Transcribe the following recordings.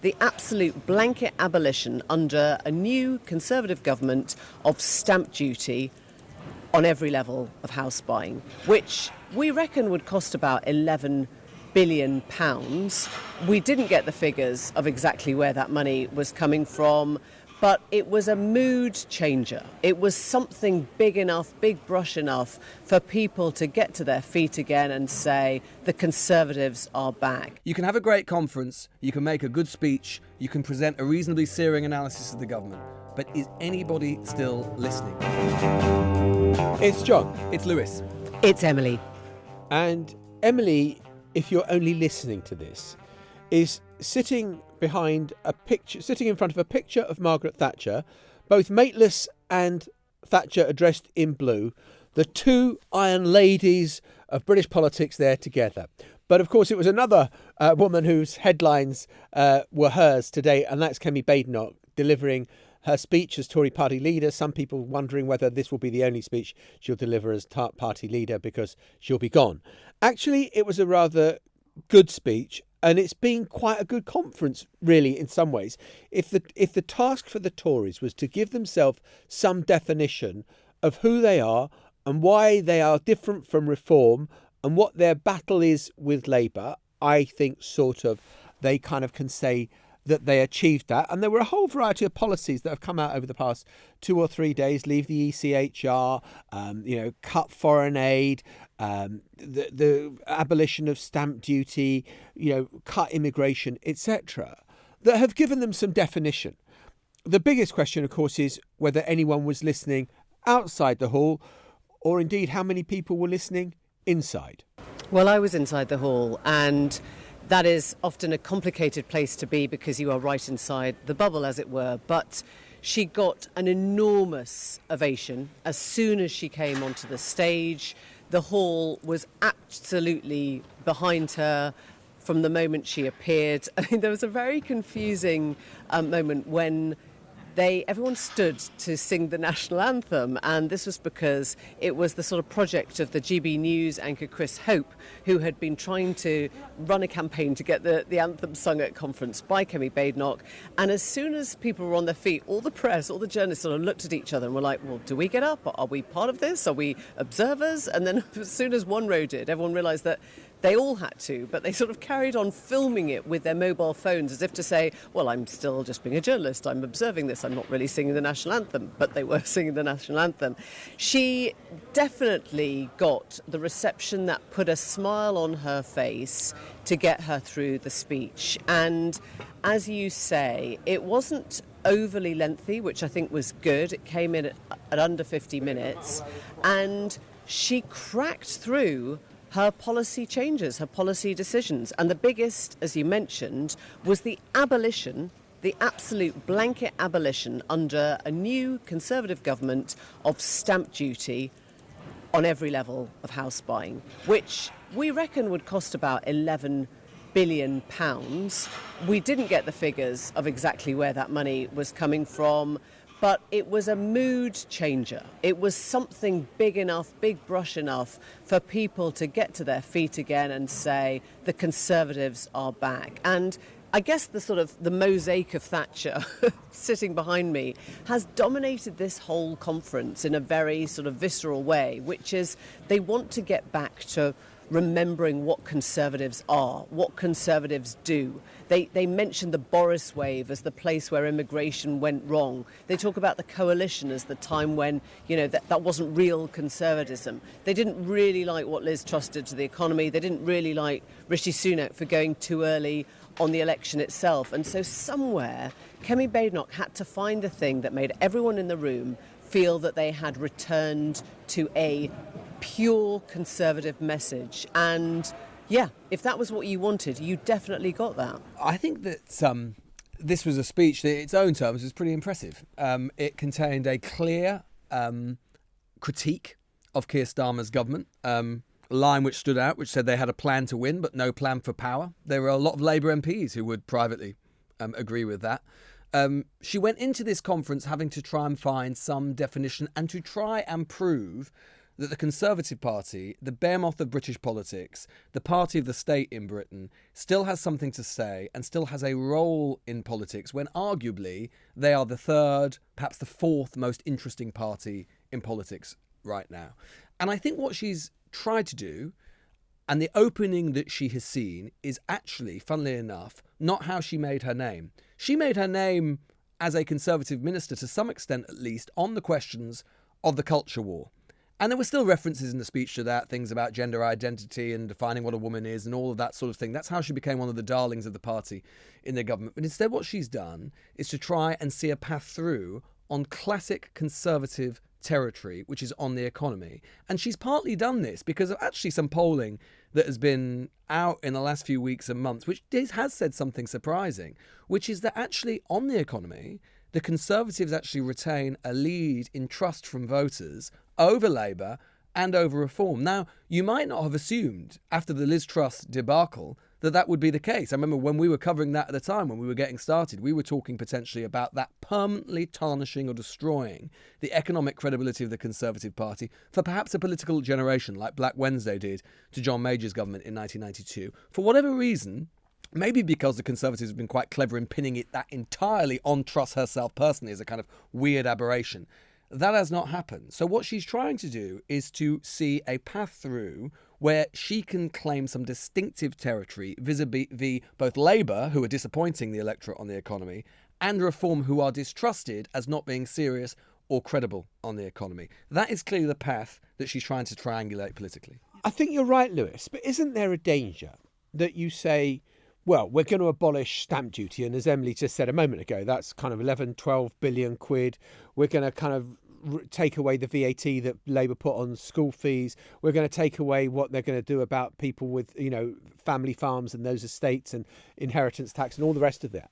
The absolute blanket abolition under a new Conservative government of stamp duty on every level of house buying, which we reckon would cost about £11 billion. We didn't get the figures of exactly where that money was coming from, but it was a mood changer. It was something big enough, big brush enough for people to get to their feet again and say, the Conservatives are back. You can have a great conference, you can make a good speech, you can present a reasonably searing analysis of the government, but is anybody still listening? It's John. It's Lewis. It's Emily. And Emily, if you're only listening to this, is sitting in front of a picture of Margaret Thatcher, both mateless and Thatcher addressed in blue, the two iron ladies of British politics there together. But of course, it was another woman whose headlines were hers today, and that's Kemi Badenoch delivering her speech as Tory party leader. Some people wondering whether this will be the only speech she'll deliver as party leader because she'll be gone. Actually, it was a rather good speech, and it's been quite a good conference, really, in some ways. If the task for the Tories was to give themselves some definition of who they are and why they are different from Reform and what their battle is with Labour, I think they kind of can say that they achieved that. And there were a whole variety of policies that have come out over the past 2 or 3 days. Leave the ECHR, cut foreign aid, the abolition of stamp duty, cut immigration, etc., that have given them some definition. The biggest question, of course, is whether anyone was listening outside the hall, or indeed how many people were listening inside. Well, I was inside the hall, and that is often a complicated place to be because you are right inside the bubble, as it were. But she got an enormous ovation as soon as she came onto the stage. The hall was absolutely behind her from the moment she appeared. I mean, there was a very confusing moment when everyone stood to sing the national anthem, and this was because it was the sort of project of the GB News anchor Chris Hope, who had been trying to run a campaign to get the anthem sung at conference by Kemi Badenoch. And as soon as people were on their feet, all the press, all the journalists sort of looked at each other and were like, well, do we get up? Are we part of this? Are we observers? And then as soon as one row did, everyone realised that they all had to, but they sort of carried on filming it with their mobile phones as if to say, well, I'm still just being a journalist, I'm observing this, I'm not really singing the national anthem. But they were singing the national anthem. She definitely got the reception that put a smile on her face to get her through the speech. And as you say, it wasn't overly lengthy, which I think was good. It came in at under 50 minutes, and she cracked through her policy changes, her policy decisions. And the biggest, as you mentioned, was the abolition, the absolute blanket abolition under a new Conservative government of stamp duty on every level of house buying, which we reckon would cost about £11 billion. We didn't get the figures of exactly where that money was coming from, but it was a mood changer. It was something big enough, big brush enough for people to get to their feet again and say, the Conservatives are back. And I guess the mosaic of Thatcher sitting behind me has dominated this whole conference in a very sort of visceral way, which is they want to get back to remembering what Conservatives are, what Conservatives do. They mention the Boris wave as the place where immigration went wrong. They talk about the coalition as the time when, that wasn't real conservatism. They didn't really like what Liz Truss did to the economy. They didn't really like Rishi Sunak for going too early on the election itself. And so somewhere, Kemi Badenoch had to find the thing that made everyone in the room feel that they had returned to a pure Conservative message. And yeah, if that was what you wanted, you definitely got that. I think that this was a speech that, in its own terms, was pretty impressive. It contained a clear critique of Keir Starmer's government, a line which stood out, which said they had a plan to win, but no plan for power. There were a lot of Labour MPs who would privately agree with that. She went into this conference having to try and find some definition and to try and prove that the Conservative Party, the behemoth of British politics, the party of the state in Britain, still has something to say and still has a role in politics when arguably they are the third, perhaps the fourth most interesting party in politics right now. And I think what she's tried to do, and the opening that she has seen, is actually, funnily enough, not how she made her name. She made her name as a Conservative minister, to some extent at least, on the questions of the culture war. And there were still references in the speech to that, things about gender identity and defining what a woman is and all of that sort of thing. That's how she became one of the darlings of the party in the government. But instead what she's done is to try and see a path through on classic Conservative territory, which is on the economy. And she's partly done this because of actually some polling that has been out in the last few weeks and months, which has said something surprising, which is that actually on the economy, the Conservatives actually retain a lead in trust from voters over Labour and over Reform. Now, you might not have assumed after the Liz Truss debacle that that would be the case. I remember when we were covering that at the time, when we were getting started, we were talking potentially about that permanently tarnishing or destroying the economic credibility of the Conservative Party for perhaps a political generation like Black Wednesday did to John Major's government in 1992. For whatever reason, maybe because the Conservatives have been quite clever in pinning it that entirely on Truss herself personally as a kind of weird aberration, that has not happened. So what she's trying to do is to see a path through where she can claim some distinctive territory vis-a-vis both Labour, who are disappointing the electorate on the economy, and Reform, who are distrusted as not being serious or credible on the economy. That is clearly the path that she's trying to triangulate politically. I think you're right, Lewis, but isn't there a danger that you say, well, we're going to abolish stamp duty, and as Emily just said a moment ago, that's kind of 11, 12 billion quid. We're going to kind of take away the VAT that Labour put on school fees. We're going to take away what they're going to do about people with, family farms and those estates and inheritance tax and all the rest of that.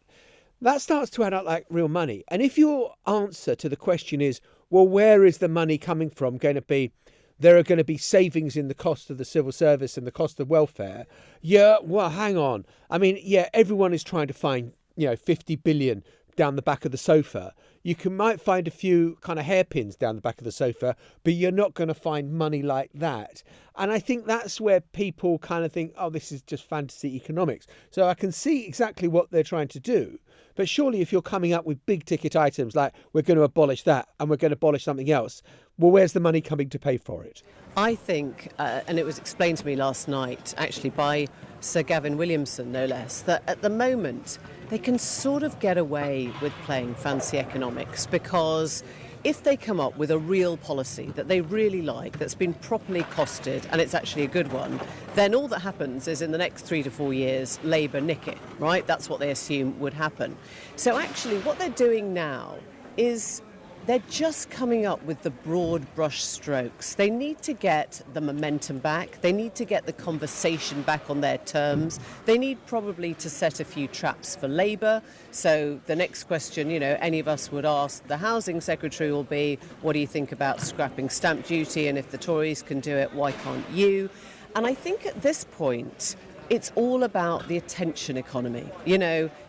That starts to add up like real money. And if your answer to the question is, well, where is the money coming from going to be? There are going to be savings in the cost of the civil service and the cost of welfare. Yeah, well, hang on. I mean, yeah, everyone is trying to find, 50 billion down the back of the sofa. You might find a few kind of hairpins down the back of the sofa, but you're not going to find money like that. And I think that's where people kind of think, oh, this is just fantasy economics. So I can see exactly what they're trying to do. But surely if you're coming up with big ticket items like we're going to abolish that and we're going to abolish something else, well, where's the money coming to pay for it? I think, and it was explained to me last night, actually by Sir Gavin Williamson, no less, that at the moment they can sort of get away with playing fancy economics because if they come up with a real policy that they really like, that's been properly costed, and it's actually a good one, then all that happens is in the next 3 to 4 years, Labour nick it, right? That's what they assume would happen. So actually what they're doing now is they're just coming up with the broad brush strokes. They need to get the momentum back. They need to get the conversation back on their terms. They need probably to set a few traps for Labour. So the next question, any of us would ask the Housing Secretary will be, what do you think about scrapping stamp duty? And if the Tories can do it, why can't you? And I think at this point, it's all about the attention economy.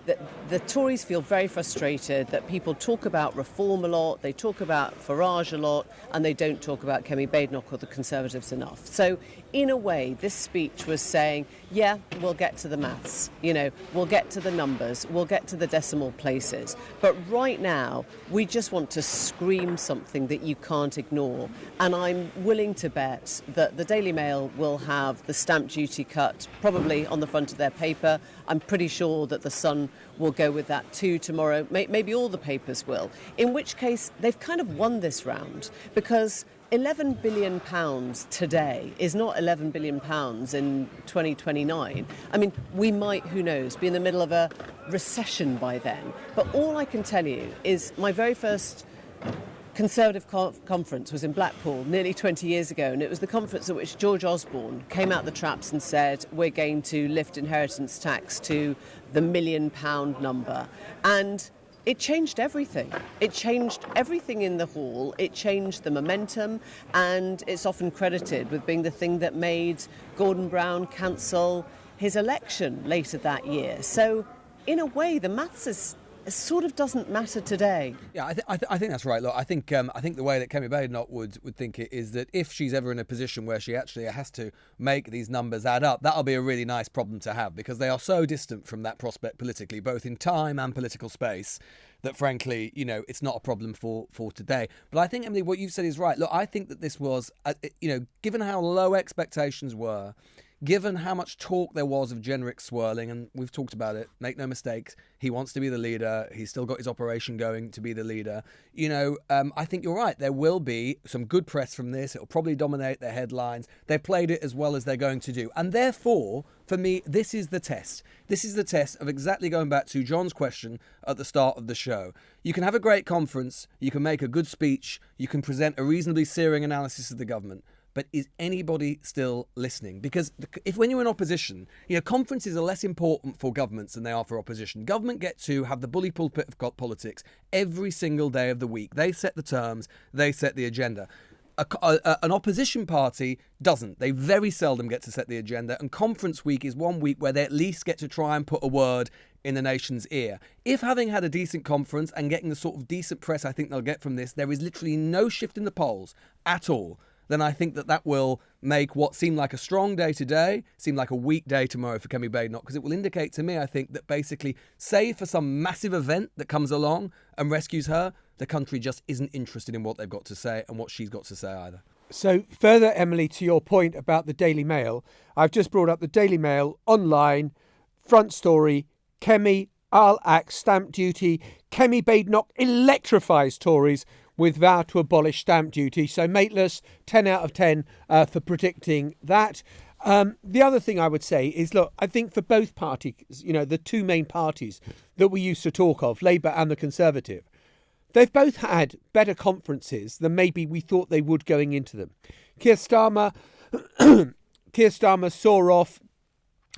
That the Tories feel very frustrated that people talk about reform a lot, they talk about Farage a lot, and they don't talk about Kemi Badenoch or the Conservatives enough. So in a way, this speech was saying, yeah, we'll get to the maths, we'll get to the numbers, we'll get to the decimal places. But right now, we just want to scream something that you can't ignore. And I'm willing to bet that the Daily Mail will have the stamp duty cut probably on the front of their paper. I'm pretty sure that the Sun will go with that too tomorrow. Maybe all the papers will. In which case, they've kind of won this round because £11 billion today is not £11 billion in 2029. I mean, we might, who knows, be in the middle of a recession by then. But all I can tell you is my very first Conservative conference was in Blackpool nearly 20 years ago, and it was the conference at which George Osborne came out the traps and said, we're going to lift inheritance tax to the £1 million number. And it changed everything. It changed everything in the hall. It changed the momentum, and it's often credited with being the thing that made Gordon Brown cancel his election later that year. So in a way, the maths is sort of doesn't matter today. Yeah, I think that's right. Look, I think the way that Kemi Badenoch would think it is that if she's ever in a position where she actually has to make these numbers add up, that'll be a really nice problem to have, because they are so distant from that prospect politically, both in time and political space, that frankly, it's not a problem for today. But I think, Emily, what you've said is right. Look, I think that this was, given how low expectations were, given how much talk there was of Jenrick swirling, and we've talked about it, make no mistakes, he wants to be the leader, he's still got his operation going to be the leader, I think you're right, there will be some good press from this, it'll probably dominate their headlines, they've played it as well as they're going to do, and therefore, for me, this is the test. This is the test of exactly going back to John's question at the start of the show. You can have a great conference, you can make a good speech, you can present a reasonably searing analysis of the government, but is anybody still listening? Because when you're in opposition, conferences are less important for governments than they are for opposition. Government get to have the bully pulpit of politics every single day of the week. They set the terms, they set the agenda. An opposition party doesn't. They very seldom get to set the agenda, and conference week is one week where they at least get to try and put a word in the nation's ear. If, having had a decent conference and getting the sort of decent press I think they'll get from this, there is literally no shift in the polls at all, then I think that will make what seemed like a strong day today seem like a weak day tomorrow for Kemi Badenoch, because it will indicate to me, I think, that basically, save for some massive event that comes along and rescues her, the country just isn't interested in what they've got to say and what she's got to say either. So further, Emily, to your point about the Daily Mail, I've just brought up the Daily Mail online, front story, Kemi, I'll axe stamp duty, Kemi Badenoch electrifies Tories with vow to abolish stamp duty. So Mateless, 10 out of 10 for predicting that. The other thing I would say is, look, I think for both parties, the two main parties that we used to talk of, Labour and the Conservative, they've both had better conferences than maybe we thought they would going into them. Keir Starmer saw off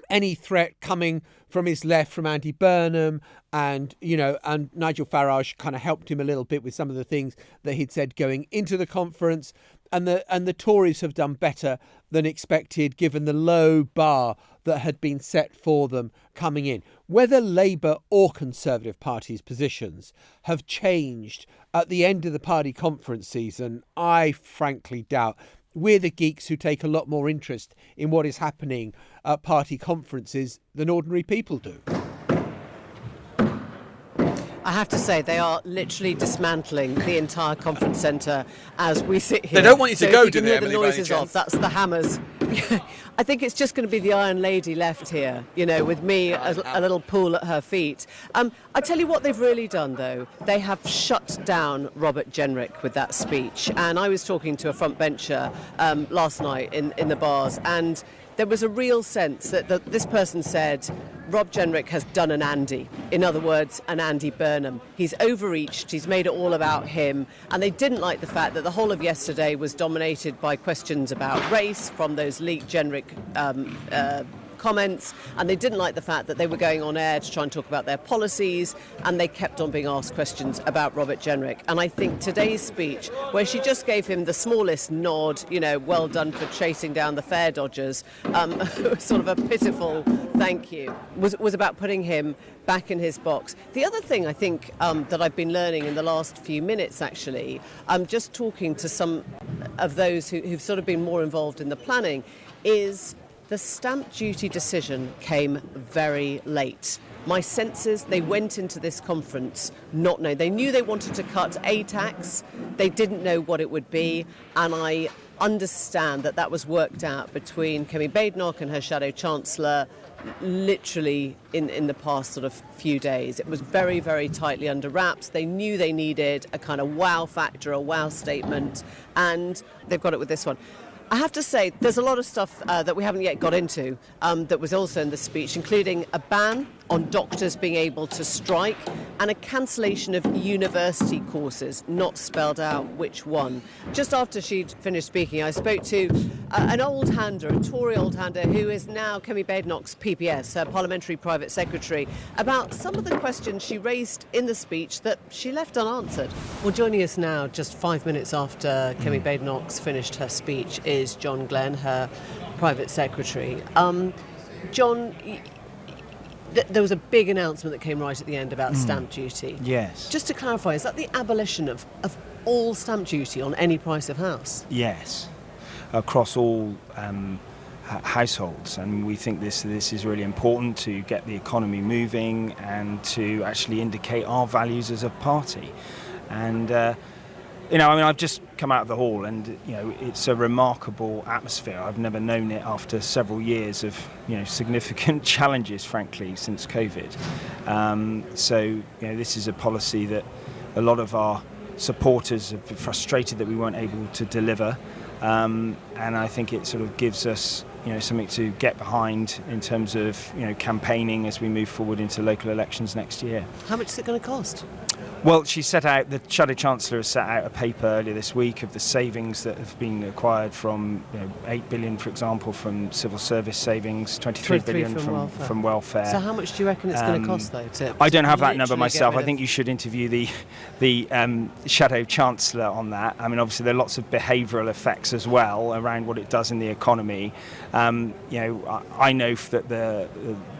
any threat coming from his left, from Andy Burnham, and Nigel Farage kind of helped him a little bit with some of the things that he'd said going into the conference, and the Tories have done better than expected given the low bar that had been set for them coming in. Whether Labour or Conservative Party's positions have changed at the end of the party conference season, I frankly doubt. We're the geeks who take a lot more interest in what is happening at party conferences than ordinary people do. I have to say, they are literally dismantling the entire conference centre as we sit here. They don't want you to go, do they, hear Emily, the by any noises chance? of, that's the hammers. I think it's just going to be the Iron Lady left here, with me a little pool at her feet. I tell you what they've really done, though. They have shut down Robert Jenrick with that speech. And I was talking to a front bencher last night in the bars, and there was a real sense that this person said, Rob Jenrick has done an Andy. In other words, an Andy Burnham. He's overreached, he's made it all about him, and they didn't like the fact that the whole of yesterday was dominated by questions about race from those leaked Jenrick comments, and they didn't like the fact that they were going on air to try and talk about their policies, and they kept on being asked questions about Robert Jenrick. And I think today's speech, where she just gave him the smallest nod, well done for chasing down the fare dodgers, sort of a pitiful thank you, was about putting him back in his box. The other thing I think that I've been learning in the last few minutes, actually, just talking to some of those who've sort of been more involved in the planning, is the stamp duty decision came very late. My sense is they went into this conference not knowing. They knew they wanted to cut a tax. They didn't know what it would be. And I understand that was worked out between Kemi Badenoch and her shadow chancellor literally in the past sort of few days. It was very, very tightly under wraps. They knew they needed a kind of wow factor, a wow statement, and they've got it with this one. I have to say, there's a lot of stuff that we haven't yet got into that was also in the speech, including a ban on doctors being able to strike and a cancellation of university courses, not spelled out which one. Just after she'd finished speaking, I spoke to an old-hander, a Tory old-hander, who is now Kemi Badenoch's PPS, her Parliamentary Private Secretary, about some of the questions she raised in the speech that she left unanswered. Well, joining us now, just 5 minutes after Kemi Badenoch's finished her speech, is John Glen, her Private Secretary. John, There was a big announcement that came right at the end about stamp duty. Yes. Just to clarify, is that the abolition of all stamp duty on any price of house? Yes, across all households, and we think this is really important to get the economy moving and to actually indicate our values as a party. And I've just come out of the hall, and it's a remarkable atmosphere. I've never known it after several years of significant challenges, frankly, since COVID. This is a policy that a lot of our supporters have been frustrated that we weren't able to deliver, and I think it sort of gives us something to get behind in terms of campaigning as we move forward into local elections next year. How much is it going to cost? Well, the Shadow Chancellor has set out a paper earlier this week of the savings that have been acquired from 8 billion, for example, from civil service savings, 23 billion from welfare. So how much do you reckon it's going to cost, though? I don't have that number myself. I think you should interview the Shadow Chancellor on that. I mean, obviously there are lots of behavioural effects as well around what it does in the economy. I know that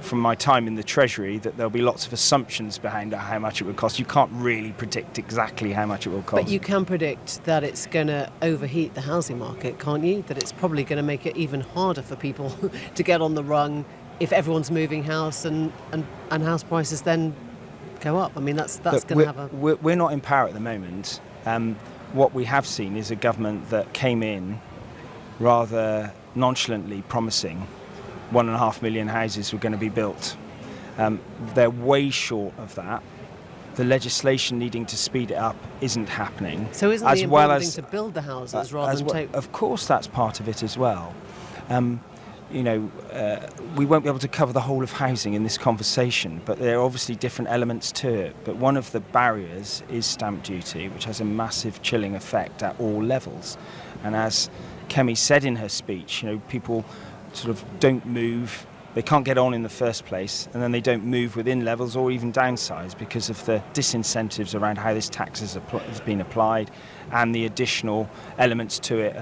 from my time in the Treasury that there'll be lots of assumptions behind how much it would cost. You can't really predict exactly how much it will cost. But you can predict that it's going to overheat the housing market, can't you? That it's probably going to make it even harder for people to get on the rung if everyone's moving house and house prices then go up. I mean, that's going to have a... We're not in power at the moment. What we have seen is a government that came in rather nonchalantly promising 1.5 million houses were going to be built. They're way short of that. The legislation needing to speed it up isn't happening. So isn't the important thing to build the houses rather than take... Of course that's part of it as well. We won't be able to cover the whole of housing in this conversation, but there are obviously different elements to it. But one of the barriers is stamp duty, which has a massive chilling effect at all levels. And as Kemi said in her speech, people sort of don't move. They can't get on in the first place, and then they don't move within levels or even downsize because of the disincentives around how this tax has been applied and the additional elements to it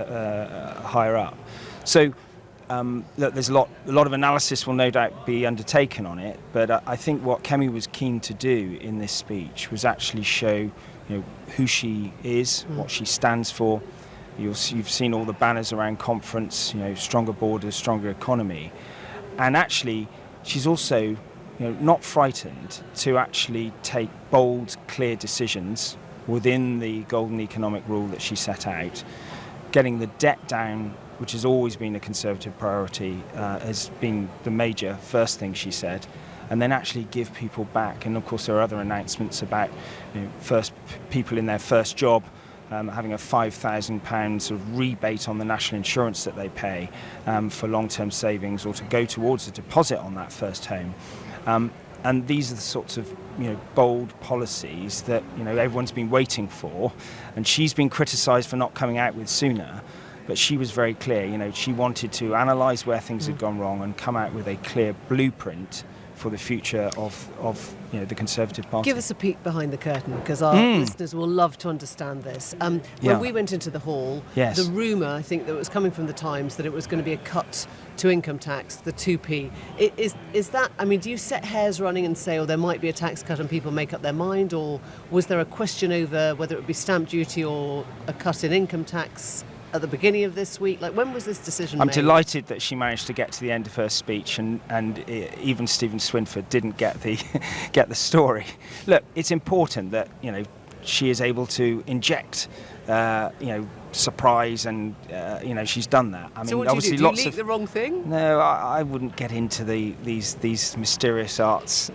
higher up. So there's a lot of analysis will no doubt be undertaken on it, but I think what Kemi was keen to do in this speech was actually show who she is, what she stands for. You've seen all the banners around conference, stronger borders, stronger economy. And actually, she's also not frightened to actually take bold, clear decisions within the golden economic rule that she set out. Getting the debt down, which has always been a Conservative priority, has been the major first thing she said. And then actually give people back. And of course, there are other announcements about first people in their first job having a £5,000 sort of rebate on the national insurance that they pay for long-term savings, or to go towards a deposit on that first home. And these are the sorts of bold policies that everyone's been waiting for, and she's been criticised for not coming out with sooner. But she was very clear. She wanted to analyse where things had gone wrong and come out with a clear blueprint for the future of the Conservative Party. Give us a peek behind the curtain, because our listeners will love to understand this. When we went into the hall, yes, the rumour, I think, that was coming from the Times, that it was going to be a cut to income tax, the 2p. Is that, I mean, do you set hairs running and say, there might be a tax cut and people make up their mind, or was there a question over whether it would be stamp duty or a cut in income tax at the beginning of this week? When was this decision made? I'm delighted that she managed to get to the end of her speech, and even Stephen Swinford didn't get the story. Look, it's important that she is able to inject surprise, and she's done that. I mean, so what obviously, do you leak the wrong thing? No, I wouldn't get into these mysterious arts,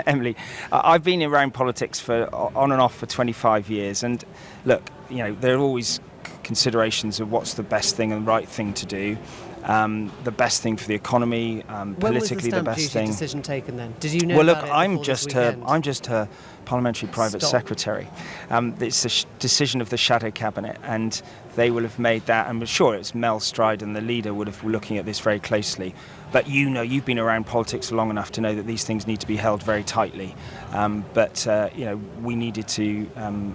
Emily. I've been around politics on and off for 25 years, and look, there are always considerations of what's the best thing and right thing to do, the best thing for the economy, politically the best thing. When was the stamp duty decision taken then? Did you know? Well, look, about it I'm just her parliamentary private secretary. It's the decision of the shadow cabinet, and they will have made that. And sure, it's Mel Stride and the leader would have been looking at this very closely. But you've been around politics for long enough to know that these things need to be held very tightly. We needed to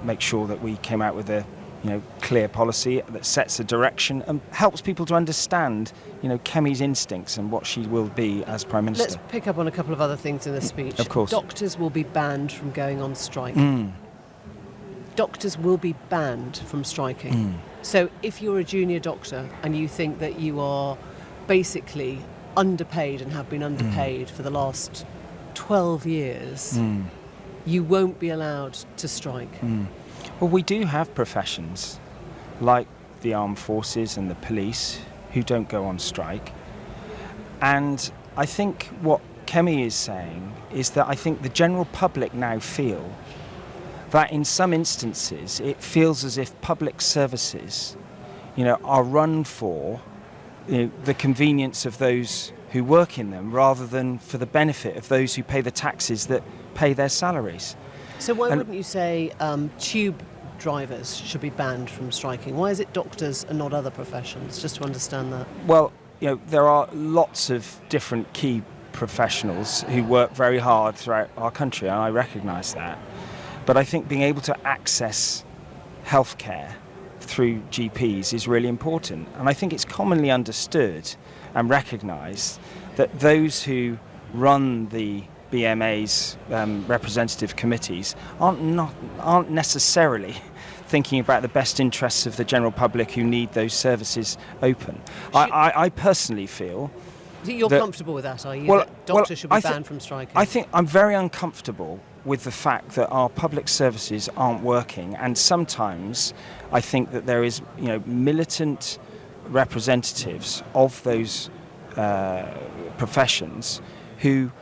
make sure that we came out with a clear policy that sets a direction and helps people to understand, Kemi's instincts and what she will be as Prime Minister. Let's pick up on a couple of other things in the speech. Of course. Doctors will be banned from going on strike. Doctors will be banned from striking. So if you're a junior doctor and you think that you are basically underpaid and have been underpaid for the last 12 years, you won't be allowed to strike. Well, we do have professions like the armed forces and the police who don't go on strike. And I think what Kemi is saying is that I think the general public now feel that in some instances it feels as if public services, are run for the convenience of those who work in them rather than for the benefit of those who pay the taxes that pay their salaries. So why wouldn't you say tube drivers should be banned from striking? Why is it doctors and not other professions? Just to understand that. Well, there are lots of different key professionals who work very hard throughout our country, and I recognise that. But I think being able to access healthcare through GPs is really important. And I think it's commonly understood and recognised that those who run the BMA's representative committees aren't necessarily thinking about the best interests of the general public who need those services open. I personally feel... You're comfortable with that, are you? That doctors should be banned from striking? I think I'm very uncomfortable with the fact that our public services aren't working, and sometimes I think that there is, militant representatives of those professions who,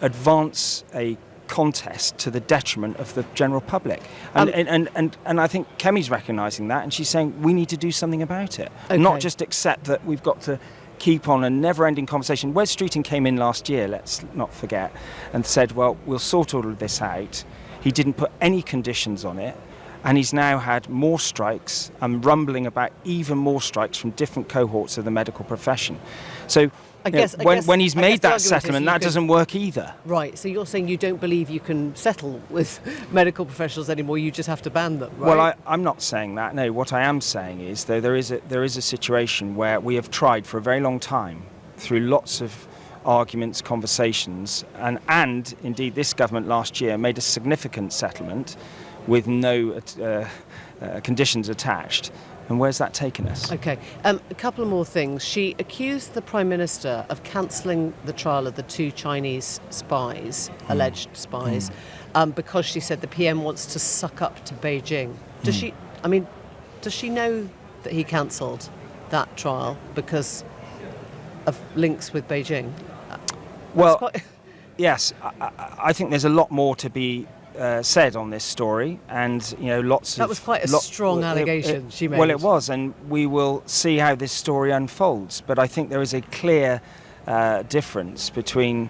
advance a contest to the detriment of the general public. And I think Kemi's recognising that, and she's saying we need to do something about it. Okay. Not just accept that we've got to keep on a never-ending conversation. Wes Streeting came in last year, let's not forget, and said, well, we'll sort all of this out. He didn't put any conditions on it, and he's now had more strikes and rumbling about even more strikes from different cohorts of the medical profession. So when he's made that settlement, that doesn't work either. Right, so you're saying you don't believe you can settle with medical professionals anymore, you just have to ban them, right? Well, I'm not saying that, no. What I am saying is, though, there is a situation where we have tried for a very long time, through lots of arguments, conversations, and indeed this government last year made a significant settlement with no conditions attached. And where's that taken us? Okay, a couple of more things. She accused the Prime Minister of cancelling the trial of the 2 Chinese spies, alleged spies, because she said the PM wants to suck up to Beijing. Does she know that he cancelled that trial because of links with Beijing? Well, yes, I think there's a lot more to be said on this story, and lots of... That was quite a strong allegation she made. Well, it was, and we will see how this story unfolds. But I think there is a clear difference between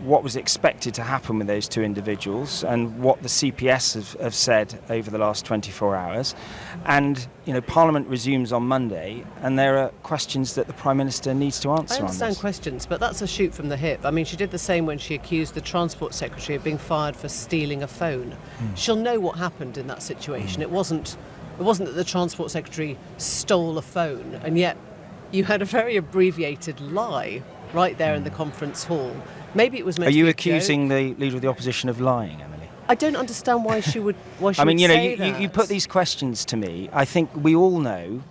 what was expected to happen with those 2 individuals and what the CPS have said over the last 24 hours. And Parliament resumes on Monday, and there are questions that the Prime Minister needs to answer. I understand questions, but that's a shoot from the hip. I mean, she did the same when she accused the Transport Secretary of being fired for stealing a phone. She'll know what happened in that situation. It wasn't that the Transport Secretary stole a phone, and yet you had a very abbreviated lie right there in the conference hall. Maybe it was meant to be a joke. Are you accusing the Leader of the Opposition of lying, Emily? I don't understand why she would. You put these questions to me. I think we all know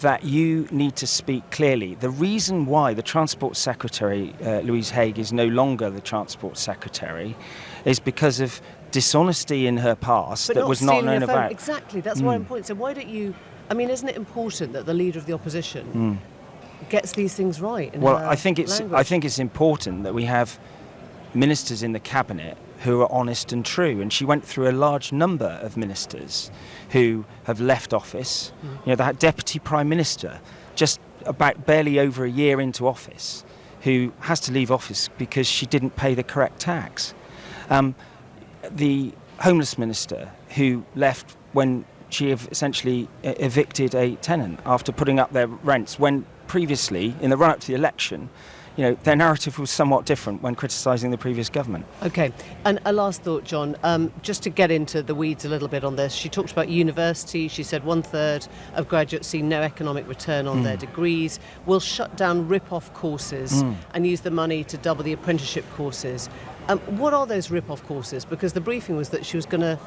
that you need to speak clearly. The reason why the Transport Secretary, Louise Haigh, is no longer the Transport Secretary is because of dishonesty in her past that was not known about. Exactly, that's why I'm pointing. So why don't you... isn't it important that the Leader of the Opposition gets these things right? Well, I think it's important that we have ministers in the cabinet who are honest and true, and she went through a large number of ministers who have left office. That Deputy Prime Minister, just about barely over a year into office, who has to leave office because she didn't pay the correct tax. The Homeless Minister, who left when she essentially evicted a tenant after putting up their rents, when previously, in the run-up to the election, their narrative was somewhat different when criticising the previous government. Okay, and a last thought, John, just to get into the weeds a little bit on this. She talked about university. She said 1/3 of graduates see no economic return on their degrees. We'll shut down rip-off courses and use the money to double the apprenticeship courses. What are those rip-off courses? Because the briefing was that she was going to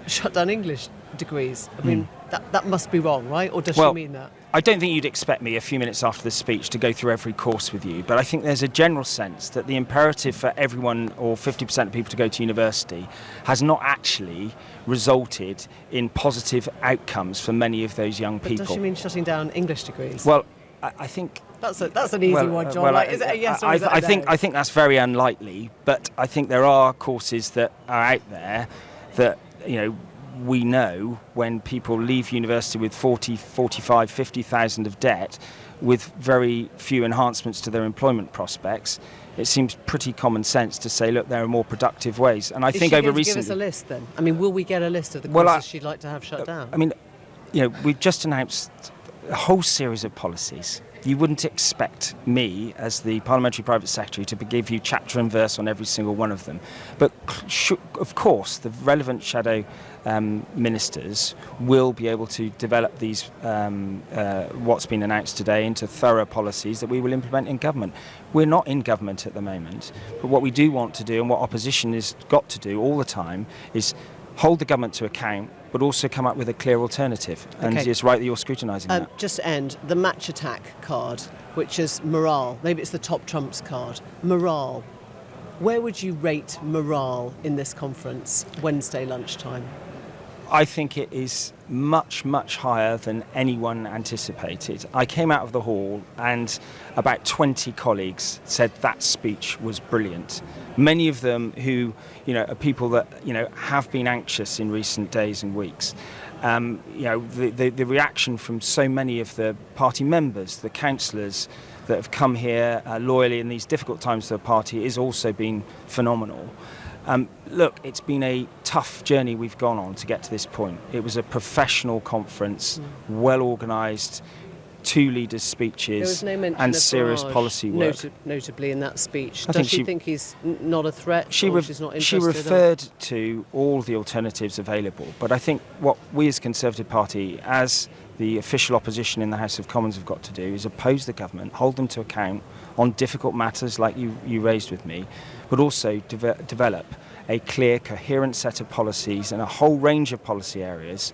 shut down English degrees. I mean, that must be wrong, right? Or does she mean that? I don't think you'd expect me a few minutes after the speech to go through every course with you, but I think there's a general sense that the imperative for everyone, or 50% of people, to go to university has not actually resulted in positive outcomes for many of those young people. But does she mean shutting down English degrees? Well, I think... That's an easy one, John. Is it a yes or is it a no? I think that's very unlikely, but I think there are courses that are out there that, we know when people leave university with 40, 45, 50,000 of debt with very few enhancements to their employment prospects, it seems pretty common sense to say, look, there are more productive ways. And I think over recently... Is she going to give us a list then? I mean, will we get a list of the courses she'd like to have shut down? I mean, we've just announced a whole series of policies. You wouldn't expect me, as the Parliamentary Private Secretary, to give you chapter and verse on every single one of them. But, of course, the relevant shadow ministers will be able to develop these, what's been announced today, into thorough policies that we will implement in government. We're not in government at the moment, but what we do want to do, and what opposition has got to do all the time, is hold the government to account, but also come up with a clear alternative. And it's right that you're scrutinising that. Just to end, the match attack card, which is morale, maybe it's the top trumps card, morale. Where would you rate morale in this conference Wednesday lunchtime? I think it is much, much higher than anyone anticipated. I came out of the hall and about 20 colleagues said that speech was brilliant. Many of them who, are people that, have been anxious in recent days and weeks. The reaction from so many of the party members, the councillors that have come here loyally in these difficult times to the party, has also been phenomenal. Look, it's been a tough journey we've gone on to get to this point. It was a professional conference, well organised, 2 leaders' speeches and serious policy work. Notably in that speech. Does she think he's not a threat? She's not interested? She referred to all the alternatives available, but I think what we as Conservative Party, as the official opposition in the House of Commons, have got to do is oppose the government, hold them to account on difficult matters like you raised with me, but also develop a clear, coherent set of policies and a whole range of policy areas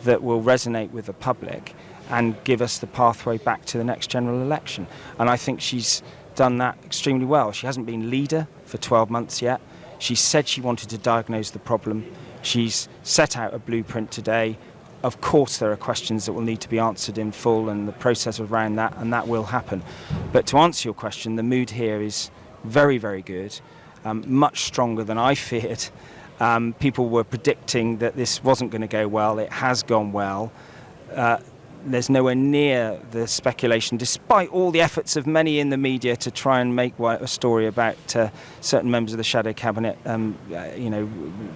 that will resonate with the public and give us the pathway back to the next general election. And I think she's done that extremely well. She hasn't been leader for 12 months yet. She said she wanted to diagnose the problem. She's set out a blueprint today. Of course, there are questions that will need to be answered in full and the process around that, and that will happen. But to answer your question, the mood here is very, very good, much stronger than I feared. People were predicting that this wasn't going to go well. It has gone well. There's nowhere near the speculation, despite all the efforts of many in the media to try and make a story about certain members of the shadow cabinet,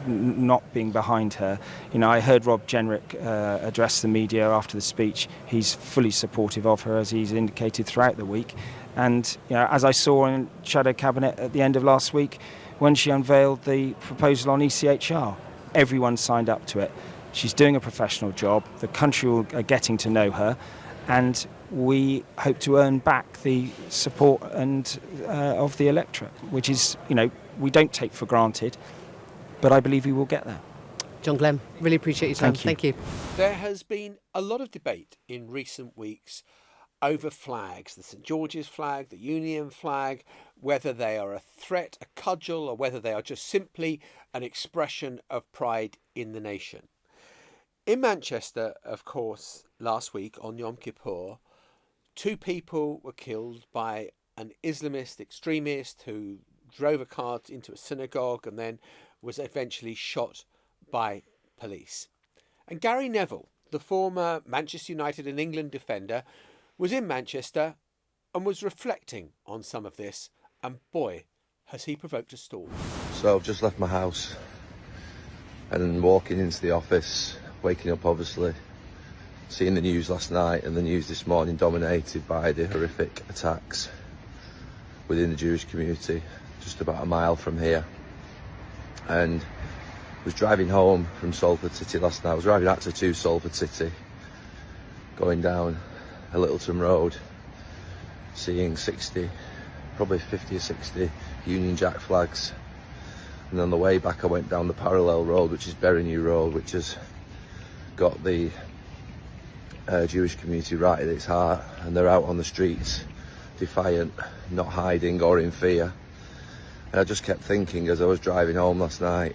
not being behind her. I heard Rob Jenrick address the media after the speech. He's fully supportive of her, as he's indicated throughout the week. And as I saw in shadow cabinet at the end of last week, when she unveiled the proposal on ECHR, everyone signed up to it. She's doing a professional job. The country are getting to know her, and we hope to earn back the support of the electorate, which is, we don't take for granted, but I believe we will get there. John Glen, really appreciate your time. Thank you. There has been a lot of debate in recent weeks over flags, the St George's flag, the Union flag, whether they are a threat, a cudgel, or whether they are just simply an expression of pride in the nation. In Manchester, of course, last week on Yom Kippur, 2 people were killed by an Islamist extremist who drove a car into a synagogue and then was eventually shot by police. And Gary Neville, the former Manchester United and England defender, was in Manchester and was reflecting on some of this, and boy, has he provoked a storm. So I've just left my house and walking into the office, waking up obviously, seeing the news last night and the news this morning dominated by the horrific attacks within the Jewish community, just about a mile from here. And was driving home from Salford City last night. I was driving actually to Salford City, going down a Littleton Road, seeing 60, probably 50 or 60 Union Jack flags. And on the way back I went down the parallel road, which is Berrynew Road, which has got the Jewish community right at its heart, and they're out on the streets, defiant, not hiding or in fear. And I just kept thinking as I was driving home last night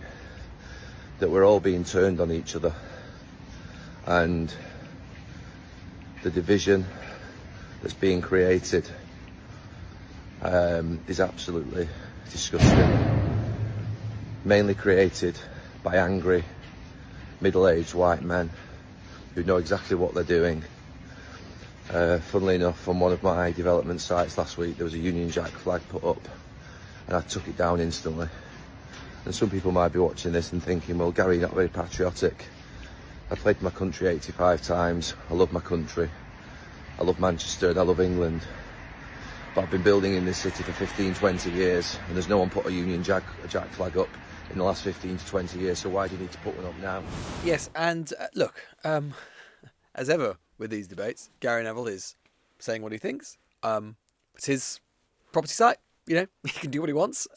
that we're all being turned on each other, and the division that's being created is absolutely disgusting. Mainly created by angry, middle-aged white men who know exactly what they're doing. Funnily enough, on one of my development sites last week, there was a Union Jack flag put up, and I took it down instantly. And some people might be watching this and thinking, well, Gary, you're not very patriotic. I played for my country 85 times. I love my country. I love Manchester and I love England. But I've been building in this city for 15, 20 years, and there's no one put a Union Jack flag up in the last 15 to 20 years, so why do you need to put one up now? Yes, and look, as ever with these debates, Gary Neville is saying what he thinks. It's his property site, you know, he can do what he wants.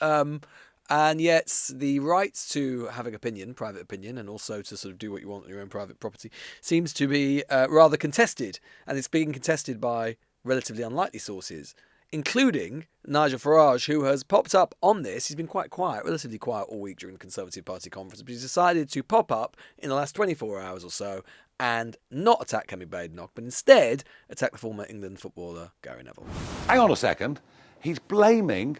And yet the right to have an opinion, private opinion, and also to sort of do what you want on your own private property seems to be rather contested. And it's being contested by relatively unlikely sources, including Nigel Farage, who has popped up on this. He's been quite quiet, relatively quiet all week during the Conservative Party conference, but he's decided to pop up in the last 24 hours or so and not attack Kemi Badenoch, but instead attack the former England footballer Gary Neville. Hang on a second. He's blaming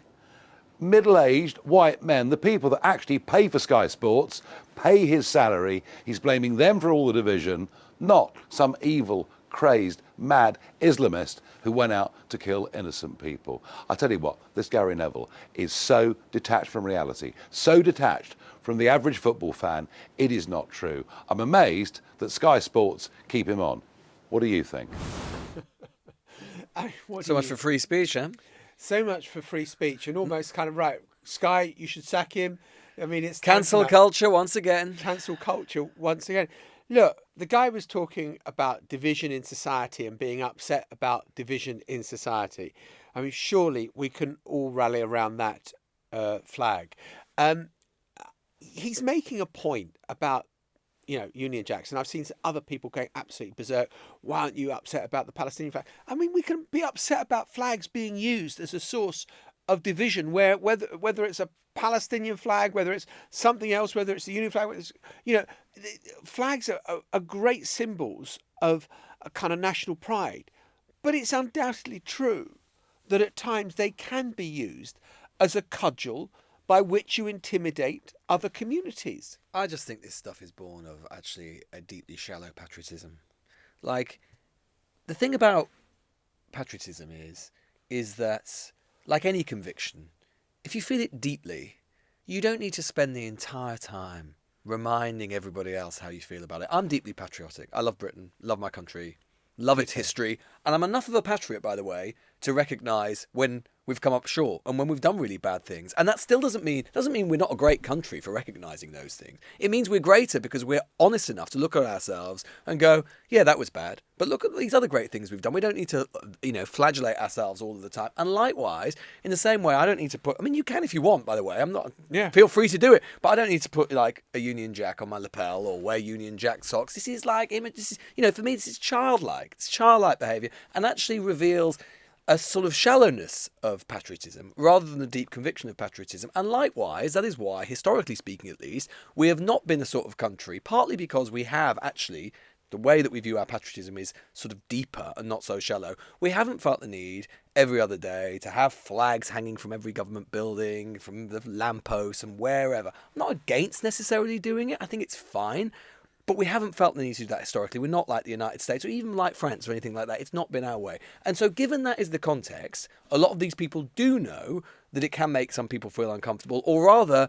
middle-aged white men, the people that actually pay for Sky Sports, pay his salary. He's blaming them for all the division, not some evil, crazed, mad Islamist who went out to kill innocent people. I tell you what, this Gary Neville is so detached from reality, so detached from the average football fan, it is not true. I'm amazed that Sky Sports keep him on. What do you think? So much for free speech, huh? So much for free speech, and almost kind of right. Sky, you should sack him. I mean, it's Cancel culture once again. Cancel culture once again. Look, the guy was talking about division in society and being upset about division in society. I mean, surely we can all rally around that flag. He's making a point about, you know, Union Jacks, and I've seen other people going absolutely berserk. Why aren't you upset about the Palestinian flag? I mean, we can be upset about flags being used as a source of division, whether it's a Palestinian flag, whether it's something else, whether it's the Union flag, whether it's, you know, flags are great symbols of a kind of national pride. But it's undoubtedly true that at times they can be used as a cudgel by which you intimidate other communities. I just think this stuff is born of actually a deeply shallow patriotism. Like, the thing about patriotism is that, like any conviction, if you feel it deeply, you don't need to spend the entire time reminding everybody else how you feel about it. I'm deeply patriotic. I love Britain, love my country, love its history, and I'm enough of a patriot, by the way, to recognise when we've come up short and when we've done really bad things. And that still doesn't mean we're not a great country for recognising those things. It means we're greater because we're honest enough to look at ourselves and go, yeah, that was bad, but look at these other great things we've done. We don't need to, you know, flagellate ourselves all of the time. And likewise, in the same way, I don't need to put, I mean, you can if you want, by the way, feel free to do it, but I don't need to put like a Union Jack on my lapel or wear Union Jack socks. This is like, this is, you know, for me, this is childlike. It's childlike behaviour and actually reveals a sort of shallowness of patriotism rather than a deep conviction of patriotism. And likewise, that is why, historically speaking at least, we have not been the sort of country, partly because we have actually, the way that we view our patriotism is sort of deeper and not so shallow. We haven't felt the need every other day to have flags hanging from every government building, from the lampposts and wherever. I'm not against necessarily doing it. I think it's fine. But we haven't felt the need to do that historically. We're not like the United States or even like France or anything like that. It's not been our way. And so given that is the context, a lot of these people do know that it can make some people feel uncomfortable, or rather,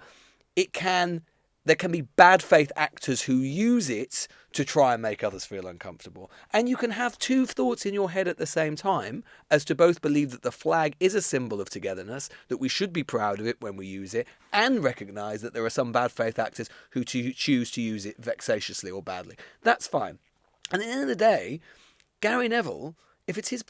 it can There can be bad faith actors who use it to try and make others feel uncomfortable. And you can have two thoughts in your head at the same time, as to both believe that the flag is a symbol of togetherness, that we should be proud of it when we use it, and recognise that there are some bad faith actors who choose to use it vexatiously or badly. That's fine. And at the end of the day, Gary Neville, if it's his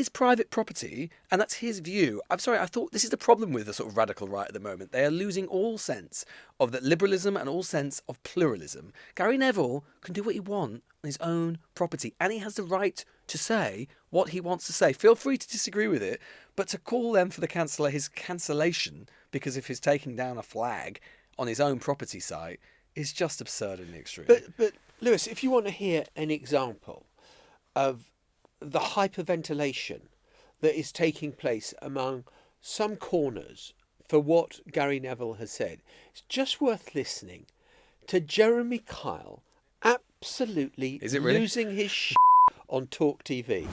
private property, and that's his view, I'm sorry, I thought this is the problem with the sort of radical right at the moment. They are losing all sense of that liberalism and all sense of pluralism. Gary Neville can do what he wants on his own property, and he has the right to say what he wants to say. Feel free to disagree with it, but to call them for his cancellation because of his taking down a flag on his own property site is just absurd in the extreme. But Lewis, if you want to hear an example of the hyperventilation that is taking place among some corners for what Gary Neville has said, it's just worth listening to Jeremy Kyle absolutely losing his shit on Talk TV.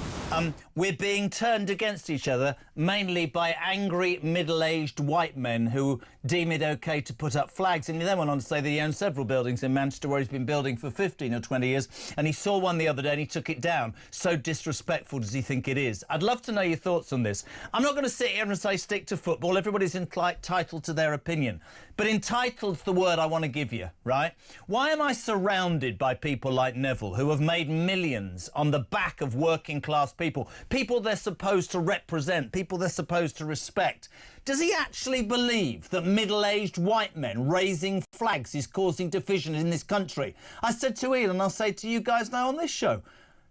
We're being turned against each other, mainly by angry, middle-aged white men who deem it OK to put up flags. And he then went on to say that he owns several buildings in Manchester where he's been building for 15 or 20 years, and he saw one the other day and he took it down. So disrespectful does he think it is? I'd love to know your thoughts on this. I'm not going to sit here and say stick to football. Everybody's entitled to their opinion. But entitled's the word I want to give you, right? Why am I surrounded by people like Neville who have made millions on the back of working class people, people they're supposed to represent, people they're supposed to respect? Does he actually believe that middle-aged white men raising flags is causing division in this country? I said to Ian, and I'll say to you guys now on this show,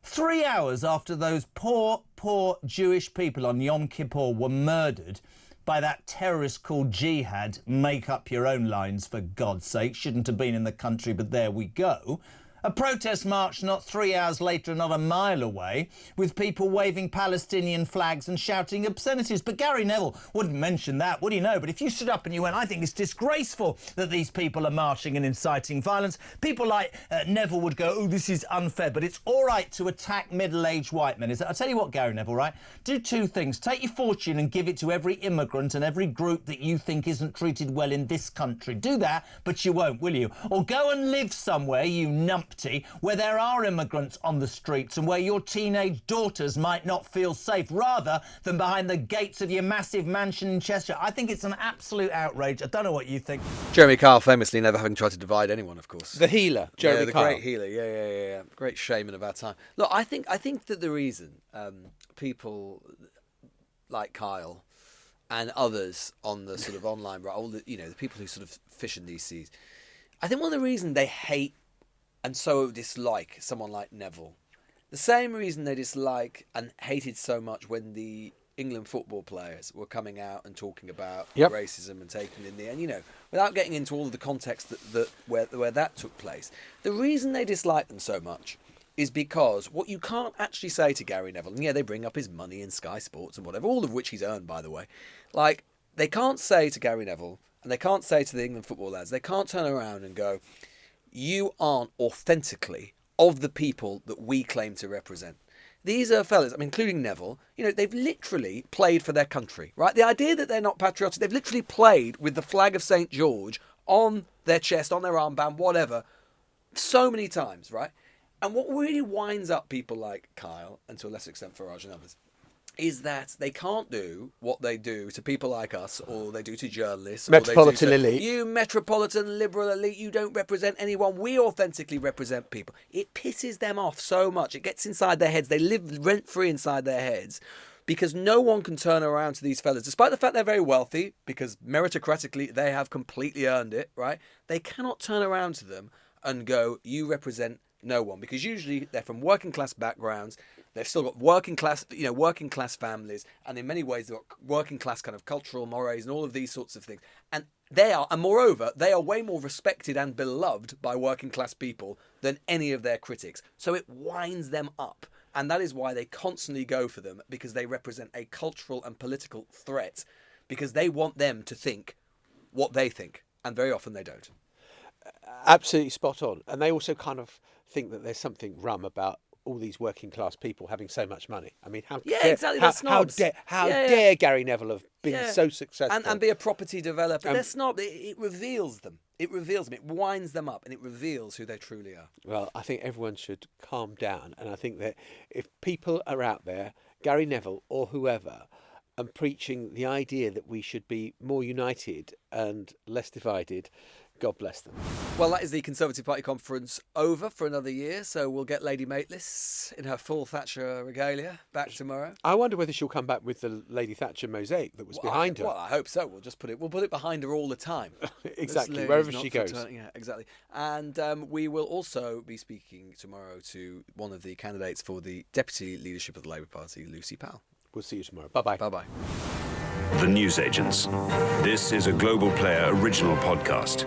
3 hours after those poor Jewish people on Yom Kippur were murdered by that terrorist called Jihad, make up your own lines for God's sake, shouldn't have been in the country, but there we go. A protest march not 3 hours later, not a mile away, with people waving Palestinian flags and shouting obscenities. But Gary Neville wouldn't mention that, would he? No, but if you stood up and you went, I think it's disgraceful that these people are marching and inciting violence, people like Neville would go, oh, this is unfair. But it's all right to attack middle-aged white men. I'll tell you what, Gary Neville, right? Do two things. Take your fortune and give it to every immigrant and every group that you think isn't treated well in this country. Do that, but you won't, will you? Or go and live somewhere, you numpty, where there are immigrants on the streets and where your teenage daughters might not feel safe, rather than behind the gates of your massive mansion in Cheshire. I think it's an absolute outrage. I don't know what you think. Jeremy Kyle famously never having tried to divide anyone, of course. The healer, Jeremy Kyle. The great healer, yeah. Great shaman of our time. Look, I think that the reason people like Kyle and others on the sort of online, all the people who sort of fish in these seas, I think one of the reasons they hate and so dislike someone like Neville, the same reason they dislike and hated so much when the England football players were coming out and talking about racism and taking in the end, without getting into all of the context where that took place, the reason they dislike them so much is because what you can't actually say to Gary Neville, and they bring up his money in Sky Sports and whatever, all of which he's earned, by the way, like, they can't say to Gary Neville, and they can't say to the England football lads, they can't turn around and go, you aren't authentically of the people that we claim to represent. These are fellas, including Neville, they've literally played for their country, right? The idea that they're not patriotic, they've literally played with the flag of St. George on their chest, on their armband, whatever, so many times, right? And what really winds up people like Kyle, and to a lesser extent Farage and others, is that they can't do what they do to people like us, or they do to journalists. Metropolitan elite. You metropolitan liberal elite, you don't represent anyone. We authentically represent people. It pisses them off so much. It gets inside their heads. They live rent-free inside their heads because no one can turn around to these fellas, despite the fact they're very wealthy, because meritocratically they have completely earned it, right? They cannot turn around to them and go, you represent no one, because usually they're from working class backgrounds. They've still got working class families, and in many ways they've got working class kind of cultural mores and all of these sorts of things. And moreover, they are way more respected and beloved by working class people than any of their critics. So it winds them up, and that is why they constantly go for them, because they represent a cultural and political threat, because they want them to think what they think, and very often they don't. Absolutely spot on. And they also kind of think that there's something rum about all these working class people having so much money. How dare Gary Neville have been so successful and be a property developer? They're snobs. It reveals them. It reveals them. It winds them up, and it reveals who they truly are. Well, I think everyone should calm down, and I think that if people are out there, Gary Neville or whoever, and preaching the idea that we should be more united and less divided, God bless them. Well, that is the Conservative Party conference over for another year, so we'll get Lady Mateless in her full Thatcher regalia back tomorrow. I wonder whether she'll come back with the Lady Thatcher mosaic that was behind her. Well, I hope so. We'll put it behind her all the time. Exactly, wherever she goes. Yeah, exactly. And we will also be speaking tomorrow to one of the candidates for the deputy leadership of the Labour Party, Lucy Powell. We'll see you tomorrow. Bye-bye. Bye-bye. The Newsagents. This is a Global Player original podcast.